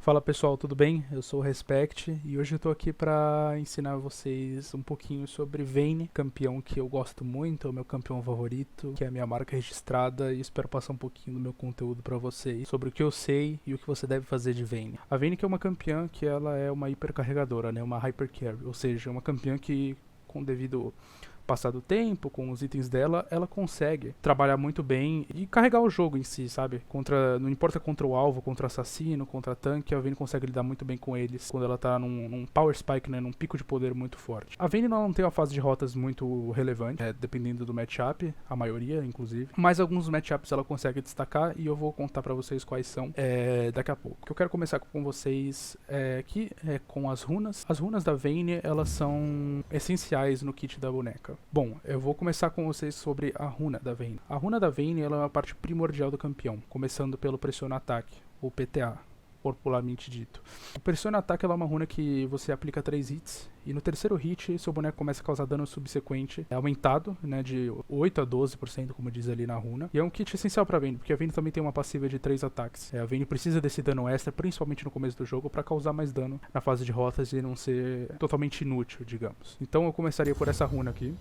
Fala pessoal, tudo bem? Eu sou o Respect e hoje eu tô aqui pra ensinar vocês um pouquinho sobre Vayne, campeão que eu gosto muito, é o meu campeão favorito, que é a minha marca registrada, e espero passar um pouquinho do meu conteúdo pra vocês sobre o que eu sei e o que você deve fazer de Vayne. A Vayne que é uma campeã que ela é uma hipercarregadora, né, uma hyper carry, ou seja, uma campeã que com devido passar do tempo, com os itens dela, ela consegue trabalhar muito bem e carregar o jogo em si, sabe? Não importa contra o alvo, contra o assassino, contra tanque, a Vayne consegue lidar muito bem com eles quando ela tá num power spike, né? Num pico de poder muito forte. A Vayne não tem uma fase de rotas muito relevante, dependendo do matchup, a maioria, inclusive. Mas alguns matchups ela consegue destacar e eu vou contar pra vocês quais são daqui a pouco. O que eu quero começar com vocês aqui é com as runas. As runas da Vayne, elas são essenciais no kit da boneca. Bom, eu vou começar com vocês sobre a runa da Vayne. A runa da Vayne ela é uma parte primordial do campeão, começando pelo Pressiona Ataque, ou PTA, popularmente dito. O Pressiona Ataque ela é uma runa que você aplica 3 hits, e no terceiro hit seu boneco começa a causar dano subsequente, aumentado, né, de 8 a 12%, como diz ali na runa. E é um kit essencial pra Vayne, porque a Vayne também tem uma passiva de 3 ataques. A Vayne precisa desse dano extra, principalmente no começo do jogo, pra causar mais dano na fase de rotas e não ser totalmente inútil, digamos. Então eu começaria por essa runa aqui.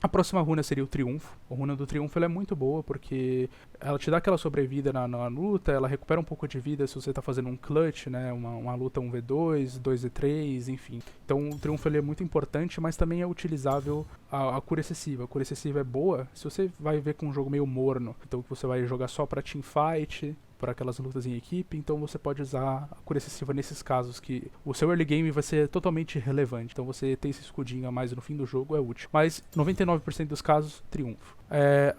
A próxima runa seria o Triunfo. A runa do Triunfo ela é muito boa porque ela te dá aquela sobrevida na luta, ela recupera um pouco de vida se você está fazendo um clutch, né? Uma luta 1v2, 2v3, enfim. Então o Triunfo ele é muito importante, mas também é utilizável a cura excessiva. A cura excessiva é boa se você vai ver com um jogo meio morno. Então você vai jogar só pra teamfight, para aquelas lutas em equipe, então você pode usar a cura excessiva nesses casos que o seu early game vai ser totalmente irrelevante, então você ter esse escudinho a mais no fim do jogo é útil. Mas 99% dos casos, triunfo.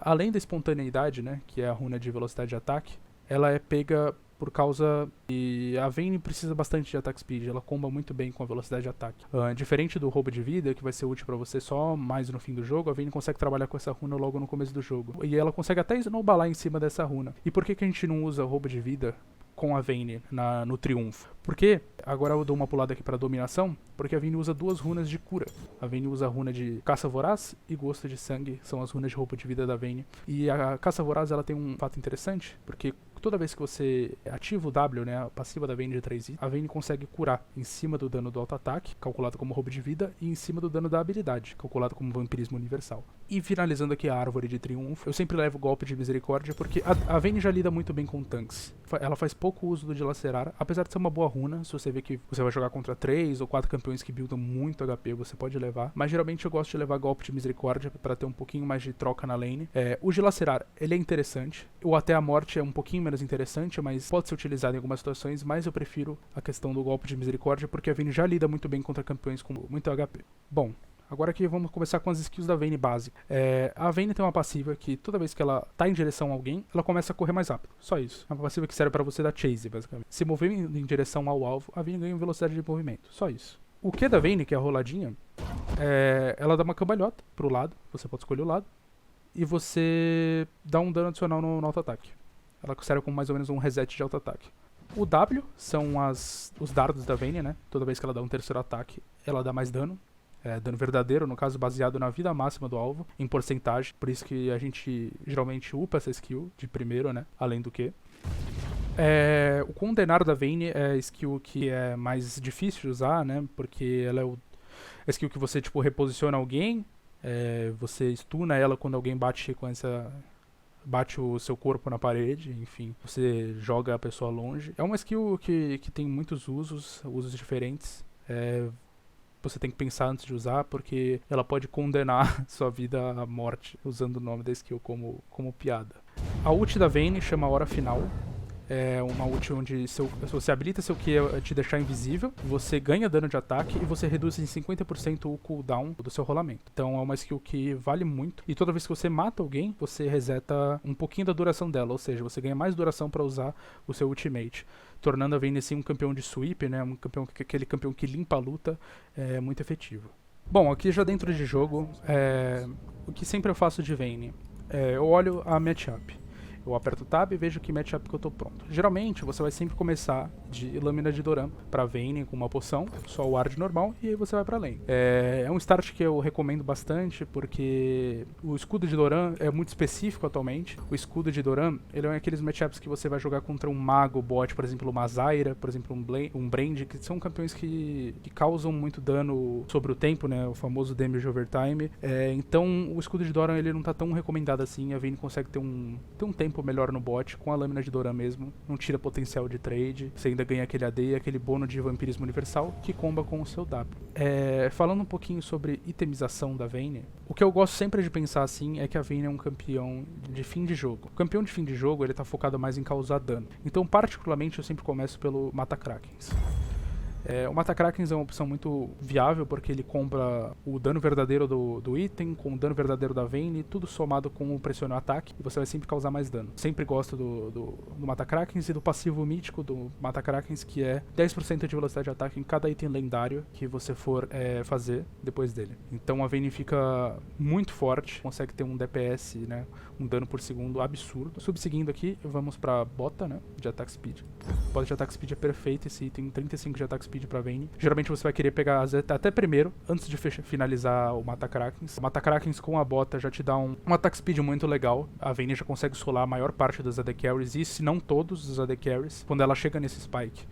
Além da espontaneidade, né, que é a runa de velocidade de ataque, ela é pega por causa que a Vayne precisa bastante de attack speed, ela comba muito bem com a velocidade de ataque. Diferente do roubo de vida, que vai ser útil pra você só mais no fim do jogo, a Vayne consegue trabalhar com essa runa logo no começo do jogo. E ela consegue até snowballar em cima dessa runa. E por que a gente não usa roubo de vida com a Vayne no Triunfo? Porque, agora eu dou uma pulada aqui pra dominação, porque a Vayne usa duas runas de cura. A Vayne usa a runa de Caça Voraz e Gosto de Sangue, são as runas de roubo de vida da Vayne. E a Caça Voraz ela tem um fato interessante, porque toda vez que você ativa o W, né, a passiva da Vayne de 3 hits, a Vayne consegue curar em cima do dano do auto-ataque, calculado como roubo de vida, e em cima do dano da habilidade, calculado como vampirismo universal. E finalizando aqui a árvore de triunfo, eu sempre levo o golpe de misericórdia, porque a Vayne já lida muito bem com tanques. Ela faz pouco uso do Dilacerar, apesar de ser uma boa runa, se você vê que você vai jogar contra 3 ou 4 campeões que buildam muito HP, você pode levar. Mas geralmente eu gosto de levar golpe de misericórdia para ter um pouquinho mais de troca na lane. O Dilacerar, ele é interessante. O Até a Morte é um pouquinho menos interessante, mas pode ser utilizado em algumas situações, mas eu prefiro a questão do golpe de misericórdia, porque a Vayne já lida muito bem contra campeões com muito HP. Bom, agora aqui vamos começar com as skills da Vayne básica. A Vayne tem uma passiva que toda vez que ela tá em direção a alguém, ela começa a correr mais rápido. Só isso. É uma passiva que serve pra você dar chase, basicamente. Se mover em direção ao alvo, a Vayne ganha velocidade de movimento. Só isso. O Q da Vayne, que é a roladinha, ela dá uma cambalhota pro lado. Você pode escolher o lado. E você dá um dano adicional no auto-ataque. Ela serve como mais ou menos um reset de auto-ataque. O W são os dardos da Vayne, né? Toda vez que ela dá um terceiro ataque, ela dá mais dano. Dano verdadeiro, no caso baseado na vida máxima do alvo, em porcentagem. Por isso que a gente geralmente upa essa skill de primeiro, né? Além do que. O Condenar da Vayne é a skill que é mais difícil de usar, né? Porque ela é a skill que você tipo reposiciona alguém, você stuna ela quando alguém bate o seu corpo na parede, enfim, você joga a pessoa longe. É uma skill que tem muitos usos diferentes. Você tem que pensar antes de usar, porque ela pode condenar sua vida à morte, usando o nome da skill como piada. A ult da Vayne chama Hora Final. É uma ult onde você habilita seu Q a te deixar invisível, você ganha dano de ataque e você reduz em 50% o cooldown do seu rolamento. Então é uma skill que vale muito. E toda vez que você mata alguém, você reseta um pouquinho da duração dela, ou seja, você ganha mais duração para usar o seu ultimate, tornando a Vayne assim um campeão de sweep, né? Aquele campeão que limpa a luta, muito efetivo. Bom, aqui já dentro de jogo, o que sempre eu faço de Vayne, eu olho a matchup. Eu aperto Tab e vejo que matchup que eu tô pronto. Geralmente, você vai sempre começar de Lâmina de Doran pra Vayne com uma poção, só o Ward normal, e aí você vai pra lane. É um start que eu recomendo bastante, porque o escudo de Doran é muito específico atualmente. O escudo de Doran, ele é aqueles matchups que você vai jogar contra um mago bot, por exemplo, uma Zyra, por exemplo, um Brand, que são campeões que causam muito dano sobre o tempo, né, o famoso damage over time. Então, o escudo de Doran, ele não tá tão recomendado assim, a Vayne consegue ter um tempo melhor no bot, com a lâmina de Doran mesmo, não tira potencial de trade, você ainda ganha aquele AD e aquele bônus de vampirismo universal, que comba com o seu W. Falando um pouquinho sobre itemização da Vayne, o que eu gosto sempre de pensar assim é que a Vayne é um campeão de fim de jogo. O campeão de fim de jogo, ele tá focado mais em causar dano. Então, particularmente, eu sempre começo pelo Mata-Krakens. O Mata-Krakens é uma opção muito viável, porque ele compra o dano verdadeiro do item, com o dano verdadeiro da Vayne, tudo somado com o pressione ataque, e você vai sempre causar mais dano. Sempre gosto do Mata-Krakens e do passivo mítico do Mata-Krakens, que é 10% de velocidade de ataque em cada item lendário que você for fazer depois dele. Então a Vayne fica muito forte, consegue ter um DPS, né, um dano por segundo absurdo. Subseguindo aqui, vamos pra bota, né, de attack speed. Bota de attack speed é perfeito, esse item 35 de attack speed pra Vayne. Geralmente você vai querer pegar a Zeta até primeiro, antes de finalizar o Mata-Krakens. O Mata-Krakens com a bota já te dá um attack speed muito legal. A Vayne já consegue solar a maior parte dos AD Carries, e se não todos os AD Carries, quando ela chega nesse spike.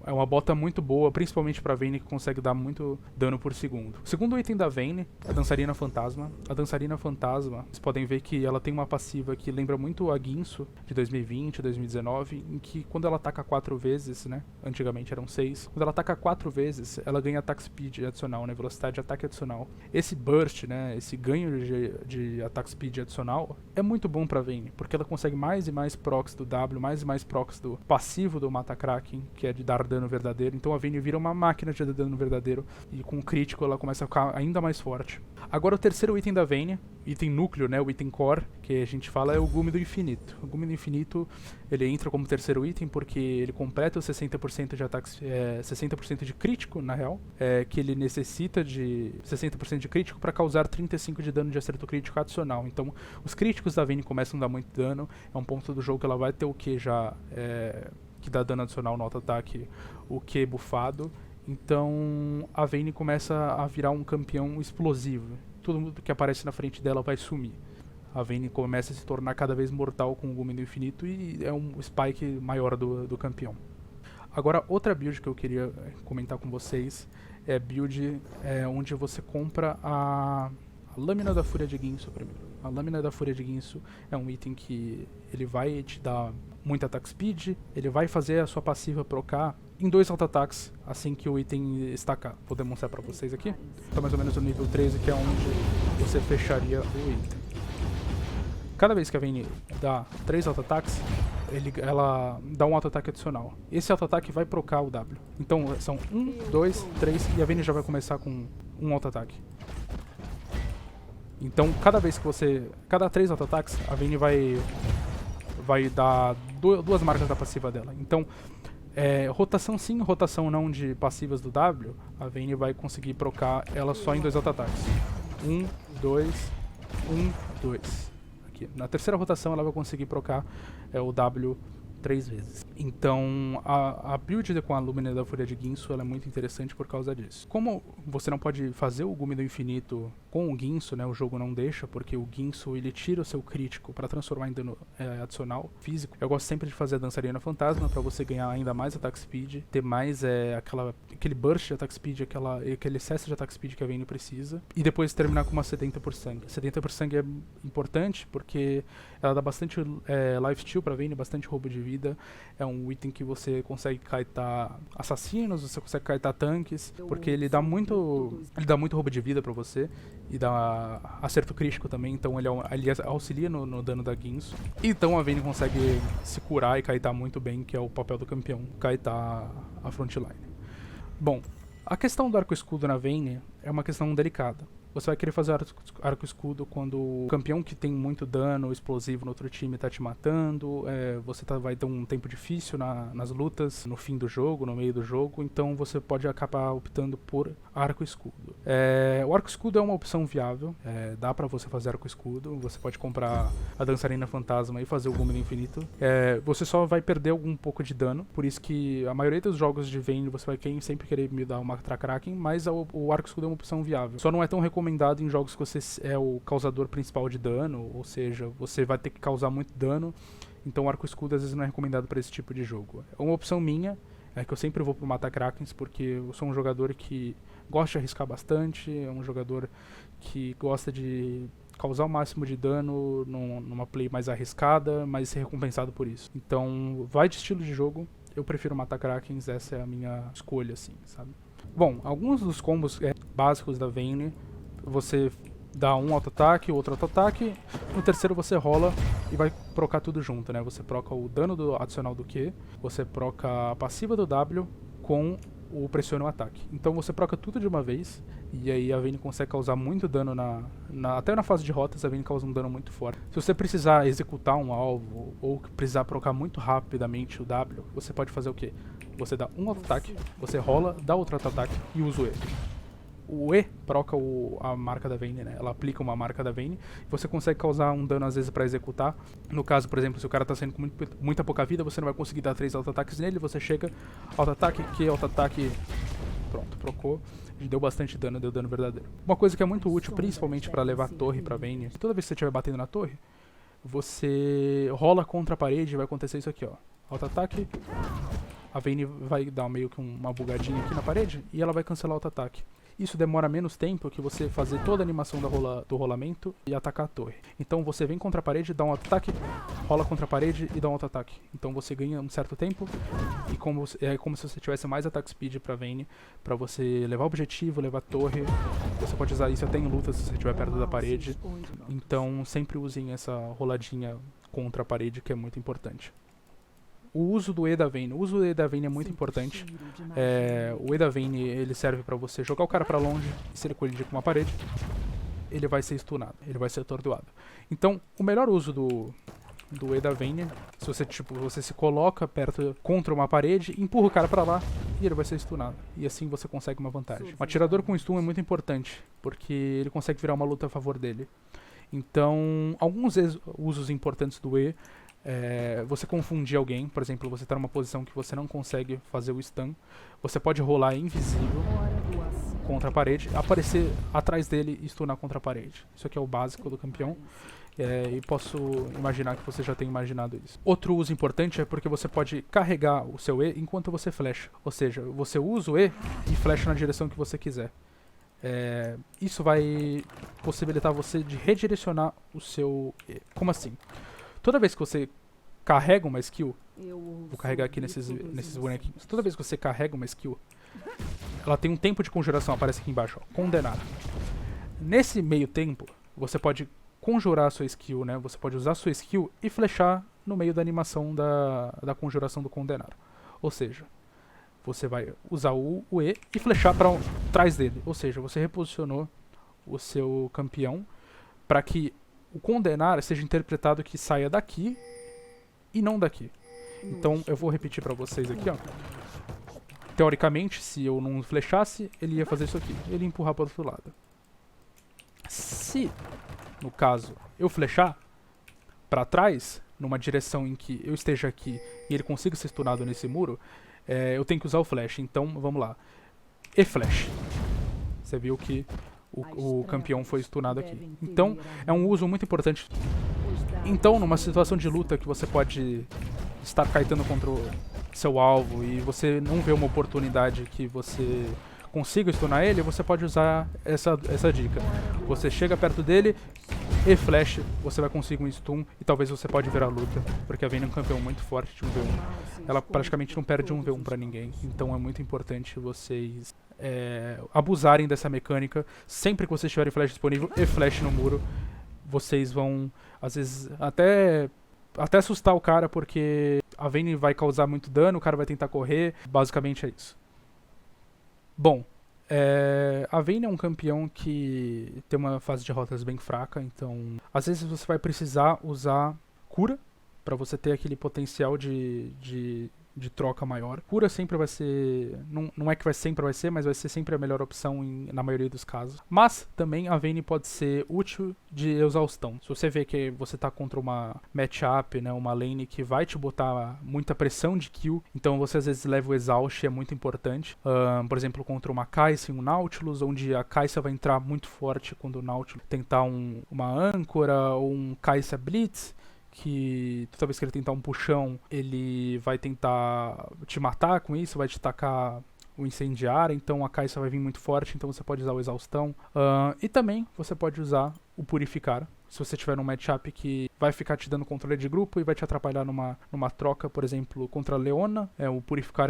É uma bota muito boa, principalmente pra Vayne, que consegue dar muito dano por segundo. O segundo item da Vayne é a Dançarina Fantasma. A Dançarina Fantasma, vocês podem ver que ela tem uma passiva que lembra muito a Guinsoo de 2020, 2019, em que quando ela ataca 4 vezes, né, antigamente eram 6, quando ela ataca 4 vezes, ela ganha attack speed adicional, né, velocidade de ataque adicional. Esse burst, né, esse ganho de attack speed adicional é muito bom pra Vayne, porque ela consegue mais e mais procs do W, mais e mais procs do passivo do Mata-Kraken, que é de dar dano verdadeiro. Então a Vayne vira uma máquina de dar dano verdadeiro, e com o crítico ela começa a ficar ainda mais forte. Agora o terceiro item da Vayne, item núcleo, né, o item core, que a gente fala, é o Gume do Infinito. O Gume do Infinito, ele entra como terceiro item porque ele completa os 60% de ataques, 60% de crítico, na real, que ele necessita de 60% de crítico para causar 35 de dano de acerto crítico adicional. Então os críticos da Vayne começam a dar muito dano, é um ponto do jogo que ela vai ter o Q já que dá dano adicional no auto-ataque, o Q buffado. Então a Vayne começa a virar um campeão explosivo. Todo mundo que aparece na frente dela vai sumir. A Vayne começa a se tornar cada vez mortal com o Gume do Infinito, e é um spike maior do campeão. Agora, outra build que eu queria comentar com vocês é a build onde você compra a Lâmina da Fúria de Guinsoo primeiro. A Lâmina da Fúria de Guinsoo é um item que ele vai te dar muito attack speed, ele vai fazer a sua passiva procar em 2 auto-ataques assim que o item estacar. Vou demonstrar pra vocês aqui. Tá mais ou menos no nível 13, que é onde você fecharia o item. Cada vez que a Vayne dá 3 auto-ataques, ela dá um auto-ataque adicional. Esse auto-ataque vai procar o W. Então são 1, 2, 3, e a Vayne já vai começar com um auto-ataque. Então cada 3 auto-ataques, a Vayne vai dar 2 marcas da passiva dela. Então, rotação sim, rotação não de passivas do W, a Vayne vai conseguir procar ela só em 2 auto-ataques. 1, 2, 1, 2. Aqui. Na terceira rotação ela vai conseguir procar o W 3 vezes. Então a build com a Lâmina da Fúria de Guinsoo ela é muito interessante por causa disso. Como você não pode fazer o Gume do Infinito com o Guinsoo, né, o jogo não deixa, porque o Guinsoo ele tira o seu crítico para transformar em dano adicional físico. Eu gosto sempre de fazer a Dançarina Fantasma para você ganhar ainda mais attack speed, ter mais aquele burst de attack speed, aquele excesso de attack speed que a Vayne precisa, e depois terminar com uma 70 por sangue. 70 por sangue é importante porque ela dá bastante lifesteal pra Vayne, bastante roubo de vida. É um item que você consegue kaitar assassinos, você consegue kaitar tanques, porque ele dá muito roubo de vida pra você, e dá acerto crítico também, então ele auxilia no dano da Guinsoo. Então a Vayne consegue se curar e kaitar muito bem, que é o papel do campeão, kaitar a frontline. Bom, a questão do arco escudo na Vayne é uma questão delicada. Você vai querer fazer arco escudo quando o campeão que tem muito dano explosivo no outro time tá te matando, você vai ter um tempo difícil nas lutas, no fim do jogo, no meio do jogo, então você pode acabar optando por arco escudo. O arco escudo é uma opção viável, dá pra você fazer arco escudo, você pode comprar a dançarina fantasma e fazer o gume do infinito. Você só vai perder algum pouco de dano, por isso que a maioria dos jogos de Vayne você vai sempre querer me dar uma Kraken, mas o arco escudo é uma opção viável. Só não é tão recomendado em jogos que você é o causador principal de dano, ou seja, você vai ter que causar muito dano, então o arco escudo às vezes não é recomendado para esse tipo de jogo. É uma opção minha, que eu sempre vou pro matar Krakens, porque eu sou um jogador que gosta de arriscar bastante, é um jogador que gosta de causar o máximo de dano numa play mais arriscada, mas ser recompensado por isso. Então, vai de estilo de jogo, eu prefiro matar Krakens, essa é a minha escolha, assim, sabe? Bom, alguns dos combos básicos da Vayne, você dá um auto-ataque, outro auto-ataque, no terceiro você rola e vai procar tudo junto, né? Você proca o dano adicional do Q, você proca a passiva do W com o pressiona o ataque. Então você proca tudo de uma vez, e aí a Vayne consegue causar muito dano até na fase de rotas a Vayne causa um dano muito forte. Se você precisar executar um alvo, ou precisar procar muito rapidamente o W, você pode fazer o quê? Você dá um auto-ataque, você rola, dá outro auto-ataque e usa o E. O E proca a marca da Vayne, né? Ela aplica uma marca da Vayne. Você consegue causar um dano às vezes pra executar. No caso, por exemplo, se o cara tá saindo com muita pouca vida, você não vai conseguir dar 3 auto-ataques nele. Você chega, auto-ataque, auto-ataque. Pronto, procou. Deu bastante dano, deu dano verdadeiro. Uma coisa que é muito útil, principalmente pra levar a torre pra Vayne. Toda vez que você estiver batendo na torre, você rola contra a parede e vai acontecer isso aqui, ó. Auto-ataque. A Vayne vai dar meio que uma bugadinha aqui na parede e ela vai cancelar o auto-ataque. Isso demora menos tempo que você fazer toda a animação do rolamento e atacar a torre. Então você vem contra a parede, dá um ataque, rola contra a parede e dá um auto-ataque. Então você ganha um certo tempo e é como se você tivesse mais attack speed pra Vayne, pra você levar o objetivo, levar a torre. Você pode usar isso até em lutas se você estiver perto da parede. Então sempre usem essa roladinha contra a parede, que é muito importante. O uso do E da Vayne. O uso do E da Vayne é muito importante. O E da Vayne ele serve pra você jogar o cara pra longe, e se ele colidir com uma parede, ele vai ser stunado, ele vai ser atordoado. Então, o melhor uso do E da Vayne, se você se coloca perto contra uma parede, empurra o cara pra lá e ele vai ser stunado. E assim você consegue uma vantagem. Um atirador com stun é muito importante, porque ele consegue virar uma luta a favor dele. Então, alguns usos importantes do E, você confundir alguém, por exemplo, você está numa posição que você não consegue fazer o stun, você pode rolar invisível contra a parede, aparecer atrás dele e stunar contra a parede. Isso aqui é o básico do campeão, e posso imaginar que você já tenha imaginado isso. Outro uso importante é porque você pode carregar o seu E enquanto você flecha, ou seja, você usa o E e flecha na direção que você quiser. Isso vai possibilitar você de redirecionar o seu E. Como assim? Toda vez que você carrega uma skill, vou carregar aqui nesses bonequinhos. Toda vez que você carrega uma skill, ela tem um tempo de conjuração, aparece aqui embaixo, ó, condenar. Nesse meio tempo, você pode conjurar a sua skill, né? Você pode usar a sua skill e flechar no meio da animação da conjuração do condenar. Ou seja, você vai usar o E e flechar para trás dele. Ou seja, você reposicionou o seu campeão para que o condenar seja interpretado que saia daqui e não daqui. Então eu vou repetir pra vocês aqui, ó. Teoricamente, se eu não flechasse, ele ia fazer isso aqui. Ele ia empurrar para o outro lado. Se, no caso, eu flechar pra trás, numa direção em que eu esteja aqui e ele consiga ser stunado nesse muro, eu tenho que usar o flash. Então, vamos lá. E flash. Você viu que o campeão foi stunado aqui. Então, é um uso muito importante. Então, numa situação de luta que você pode estar kiteando contra o seu alvo e você não vê uma oportunidade que você consiga stunar ele, você pode usar essa dica. Você chega perto dele e flash, você vai conseguir um stun e talvez você pode ver a luta, porque a Vayne é um campeão muito forte de 1v1. Ela praticamente não perde 1v1 pra ninguém, então é muito importante vocês abusarem dessa mecânica. Sempre que vocês tiverem flash disponível e flash no muro, vocês vão, às vezes, até assustar o cara, porque a Vayne vai causar muito dano, o cara vai tentar correr, basicamente é isso. Bom, A Vayne é um campeão que tem uma fase de rotas bem fraca, então às vezes você vai precisar usar cura para você ter aquele potencial de troca maior. Cura sempre vai ser. Não é que sempre vai ser, mas vai ser sempre a melhor opção na maioria dos casos. Mas também a Vayne pode ser útil de exaustão. Se você vê que você tá contra uma matchup, né, uma lane que vai te botar muita pressão de kill, então você às vezes leva o exaust, é muito importante. Por exemplo, contra uma Kai'Sa e um Nautilus, onde a Kai'Sa vai entrar muito forte quando o Nautilus tentar uma âncora ou um Kai'Sa Blitz, que toda vez que ele tentar um puxão, ele vai tentar te matar com isso, vai te tacar o incendiário, então a Kai'Sa vai vir muito forte, então você pode usar o exaustão. E também você pode usar o purificar, se você tiver um matchup que vai ficar te dando controle de grupo e vai te atrapalhar numa troca, por exemplo, contra a Leona. O purificar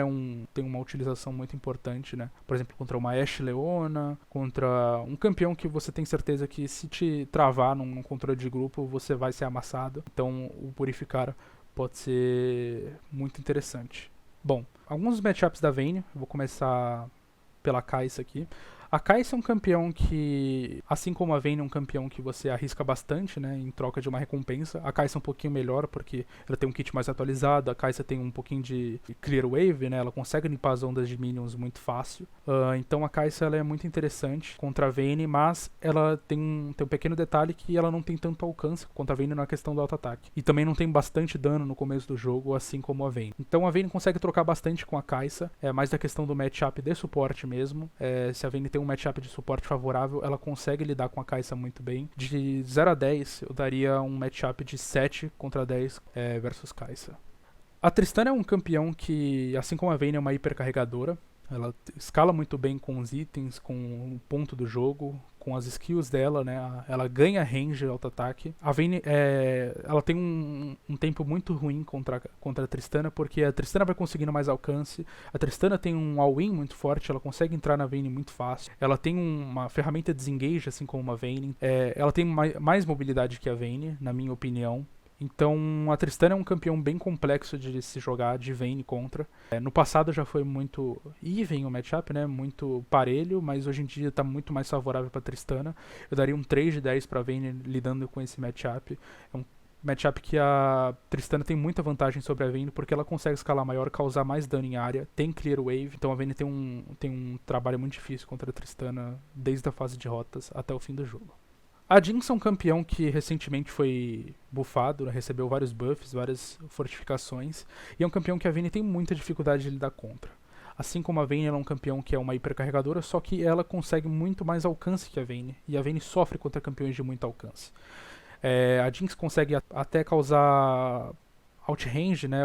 tem uma utilização muito importante, né? Por exemplo, contra uma Ashe Leona, contra um campeão que você tem certeza que se te travar num controle de grupo, você vai ser amassado. Então o purificar pode ser muito interessante. Bom, alguns matchups da Vayne, eu vou começar pela Kai'Sa aqui. A Kai'Sa é um campeão que, assim como a Vayne, é um campeão que você arrisca bastante, né, em troca de uma recompensa. A Kai'Sa é um pouquinho melhor, porque ela tem um kit mais atualizado, a Kai'Sa tem um pouquinho de clear wave, né, ela consegue limpar as ondas de minions muito fácil. Então a Kai'Sa ela é muito interessante contra a Vayne, mas ela tem um pequeno detalhe que ela não tem tanto alcance contra a Vayne na questão do auto-ataque. E também não tem bastante dano no começo do jogo, assim como a Vayne. Então a Vayne consegue trocar bastante com a Kai'Sa, mais da questão do matchup de suporte mesmo. Se a Vayne tem um matchup de suporte favorável, ela consegue lidar com a Kai'Sa muito bem. De 0 a 10, eu daria um matchup de 7 contra 10 versus Kai'Sa. A Tristana é um campeão que, assim como a Vayne, é uma hipercarregadora. Ela escala muito bem com os itens, com o ponto do jogo, com as skills dela, né? Ela ganha range auto-ataque. A Vayne, ela tem um tempo muito ruim contra a Tristana, porque a Tristana vai conseguindo mais alcance. A Tristana tem um all-in muito forte, ela consegue entrar na Vayne muito fácil. Ela tem uma ferramenta de desengage, assim como a Vayne. Ela tem mais mobilidade que a Vayne, na minha opinião. Então a Tristana é um campeão bem complexo de se jogar de Vayne contra. No passado já foi muito even o matchup, né? Muito parelho, mas hoje em dia está muito mais favorável para Tristana. Eu daria um 3 de 10 para Vayne lidando com esse matchup. É um matchup que a Tristana tem muita vantagem sobre a Vayne, porque ela consegue escalar maior, causar mais dano em área, tem clear wave, então a Vayne tem um trabalho muito difícil contra a Tristana desde a fase de rotas até o fim do jogo. A Jinx é um campeão que recentemente foi buffado, né, recebeu vários buffs, várias fortificações, e é um campeão que a Vayne tem muita dificuldade de lidar contra. Assim como a Vayne, ela é um campeão que é uma hipercarregadora, só que ela consegue muito mais alcance que a Vayne, e a Vayne sofre contra campeões de muito alcance. A Jinx consegue até causar outrange, né,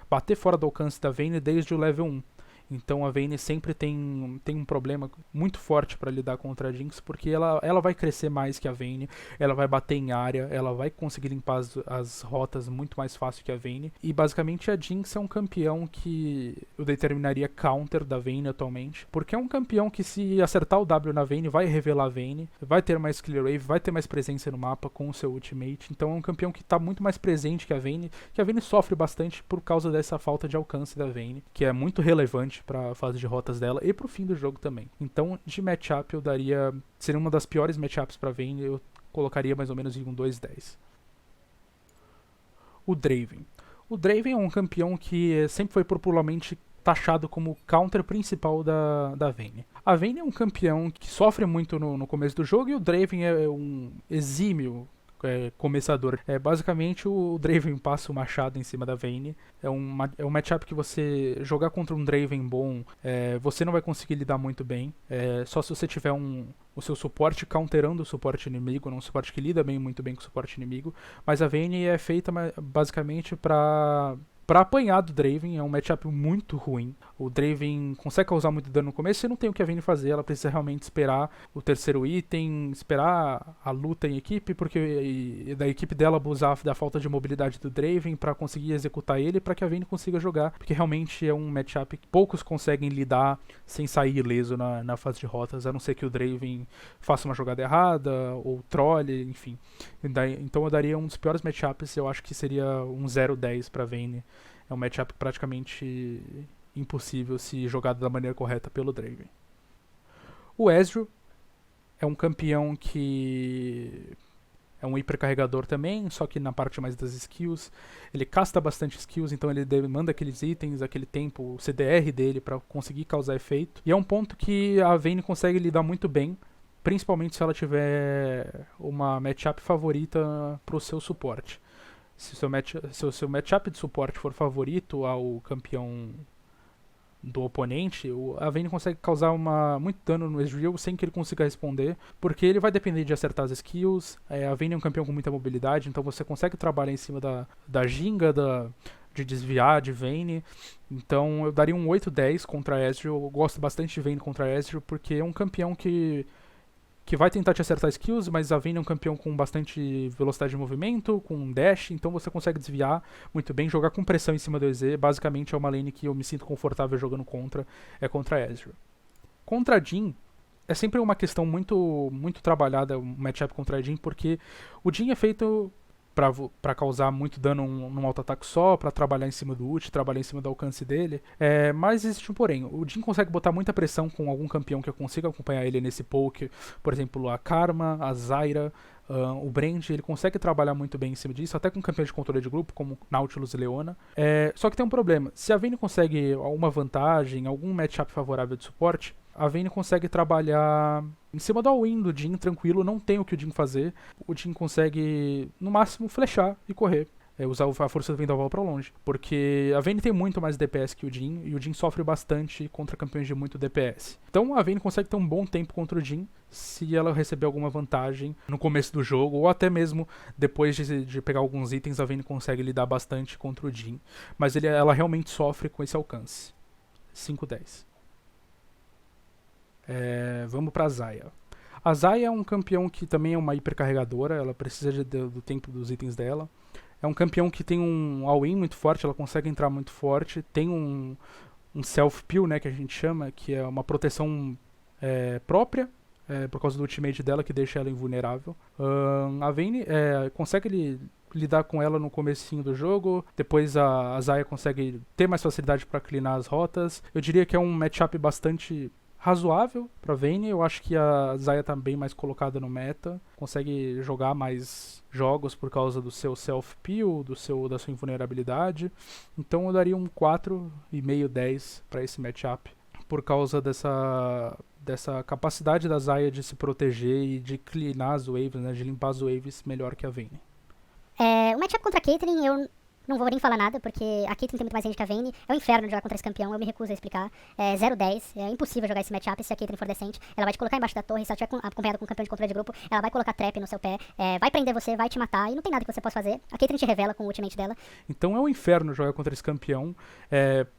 bater fora do alcance da Vayne desde o level 1. Então a Vayne sempre tem um problema muito forte para lidar contra a Jinx, porque ela vai crescer mais que a Vayne, ela vai bater em área, ela vai conseguir limpar as rotas muito mais fácil que a Vayne. E basicamente a Jinx é um campeão que eu determinaria counter da Vayne atualmente, porque é um campeão que, se acertar o W na Vayne, vai revelar a Vayne, vai ter mais clear wave, vai ter mais presença no mapa com o seu ultimate. Então é um campeão que está muito mais presente que a Vayne sofre bastante por causa dessa falta de alcance da Vayne, que é muito relevante para a fase de rotas dela e para o fim do jogo também. Então, de matchup, eu daria... Seria uma das piores matchups para Vayne, eu colocaria mais ou menos em um 2-10. O Draven. O Draven é um campeão que sempre foi popularmente taxado como o counter principal da Vayne. A Vayne é um campeão que sofre muito no começo do jogo, e o Draven é um exímio começador. Basicamente o Draven passa o machado em cima da Vayne. É um matchup que você jogar contra um Draven bom, você não vai conseguir lidar muito bem. Só se você tiver o seu suporte counterando o suporte inimigo, um suporte que lida muito bem com o suporte inimigo. Mas a Vayne é feita basicamente para apanhar do Draven. É um matchup muito ruim. O Draven consegue causar muito dano no começo e não tem o que a Vayne fazer. Ela precisa realmente esperar o terceiro item, esperar a luta em equipe, porque da equipe dela abusar da falta de mobilidade do Draven para conseguir executar ele, para que a Vayne consiga jogar, porque realmente é um matchup que poucos conseguem lidar sem sair ileso na fase de rotas, a não ser que o Draven faça uma jogada errada ou trolle, enfim. Então eu daria um dos piores matchups. Eu acho que seria um 0-10 para Vayne. É um matchup praticamente impossível se jogado da maneira correta pelo Draven. O Ezreal é um campeão que é um hipercarregador também, só que na parte mais das skills. Ele casta bastante skills, então ele demanda aqueles itens, aquele tempo, o CDR dele para conseguir causar efeito. E é um ponto que a Vayne consegue lidar muito bem, principalmente se ela tiver uma matchup favorita pro seu suporte. Se o seu matchup de suporte for favorito ao campeão do oponente, a Vayne consegue causar muito dano no Ezreal sem que ele consiga responder, porque ele vai depender de acertar as skills. A Vayne é um campeão com muita mobilidade, então você consegue trabalhar em cima da ginga, de desviar de Vayne. Então eu daria um 8-10 contra Ezreal. Eu gosto bastante de Vayne contra Ezreal, porque é um campeão que vai tentar te acertar skills, mas a Vayne é um campeão com bastante velocidade de movimento, com dash, então você consegue desviar muito bem, jogar com pressão em cima do EZ. Basicamente é uma lane que eu me sinto confortável jogando contra, é contra Ezreal. Contra a Jhin, é sempre uma questão muito trabalhada, um matchup contra a Jhin, porque o Jhin é feito pra causar muito dano num auto-ataque só, pra trabalhar em cima do ult, trabalhar em cima do alcance dele. Mas existe um porém. O Jhin consegue botar muita pressão com algum campeão que eu consiga acompanhar ele nesse poke. Por exemplo, a Karma, a Zyra, o Brand, ele consegue trabalhar muito bem em cima disso, até com campeões de controle de grupo, como Nautilus e Leona. Só que tem um problema. Se a Vayne consegue alguma vantagem, algum matchup favorável de suporte, a Vayne consegue trabalhar em cima do all-in do Jhin, tranquilo, não tem o que o Jhin fazer. O Jhin consegue, no máximo, flechar e correr. Usar a força do vendaval pra longe. Porque a Vayne tem muito mais DPS que o Jhin, e o Jhin sofre bastante contra campeões de muito DPS. Então a Vayne consegue ter um bom tempo contra o Jhin, se ela receber alguma vantagem no começo do jogo, ou até mesmo depois de pegar alguns itens, a Vayne consegue lidar bastante contra o Jhin. Mas ela realmente sofre com esse alcance. 5-10. Vamos pra Xayah. A Xayah é um campeão que também é uma hipercarregadora, ela precisa do tempo dos itens dela. É um campeão que tem um all-in muito forte, ela consegue entrar muito forte, tem um self-peel, né, que a gente chama, que é uma proteção própria, por causa do ultimate dela, que deixa ela invulnerável. A Vayne consegue lidar com ela no comecinho do jogo, depois a Xayah consegue ter mais facilidade para cleanar as rotas. Eu diria que é um matchup bastante razoável pra Vayne. Eu acho que a Xayah tá bem mais colocada no meta, consegue jogar mais jogos por causa do seu self-peel, da sua invulnerabilidade. Então eu daria um 4,5, 10 pra esse matchup, por causa dessa capacidade da Xayah de se proteger e de cleanar as waves, né, de limpar as waves melhor que a Vayne. O matchup contra a Caitlyn, eu não vou nem falar nada, porque a Caitlyn tem muito mais range que a Vayne. É um inferno jogar contra esse campeão, eu me recuso a explicar. 0-10, é impossível jogar esse matchup se a Caitlyn for decente. Ela vai te colocar embaixo da torre, se ela estiver acompanhada com um campeão de controle de grupo, ela vai colocar trap no seu pé, vai prender você, vai te matar, e não tem nada que você possa fazer. A Caitlyn te revela com o ultimate dela. Então é um inferno jogar contra esse campeão.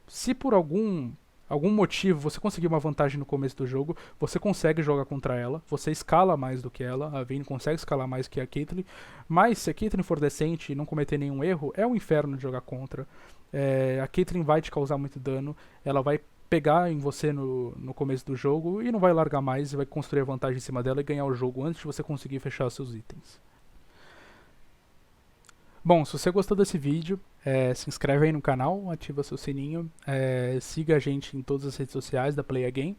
Se por algum motivo você conseguir uma vantagem no começo do jogo, você consegue jogar contra ela, você escala mais do que ela, a Vayne consegue escalar mais que a Caitlyn, mas se a Caitlyn for decente e não cometer nenhum erro, é um inferno de jogar contra. A Caitlyn vai te causar muito dano, ela vai pegar em você no começo do jogo e não vai largar mais, e vai construir a vantagem em cima dela e ganhar o jogo antes de você conseguir fechar seus itens. Bom, se você gostou desse vídeo, se inscreve aí no canal, ativa seu sininho, siga a gente em todas as redes sociais da Play Again.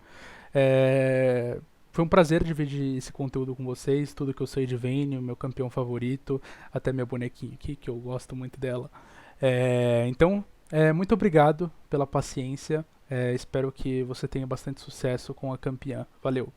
Foi um prazer dividir esse conteúdo com vocês, tudo que eu sei de Vayne, o meu campeão favorito, até minha bonequinha aqui, que eu gosto muito dela. Então, muito obrigado pela paciência, espero que você tenha bastante sucesso com a campeã. Valeu!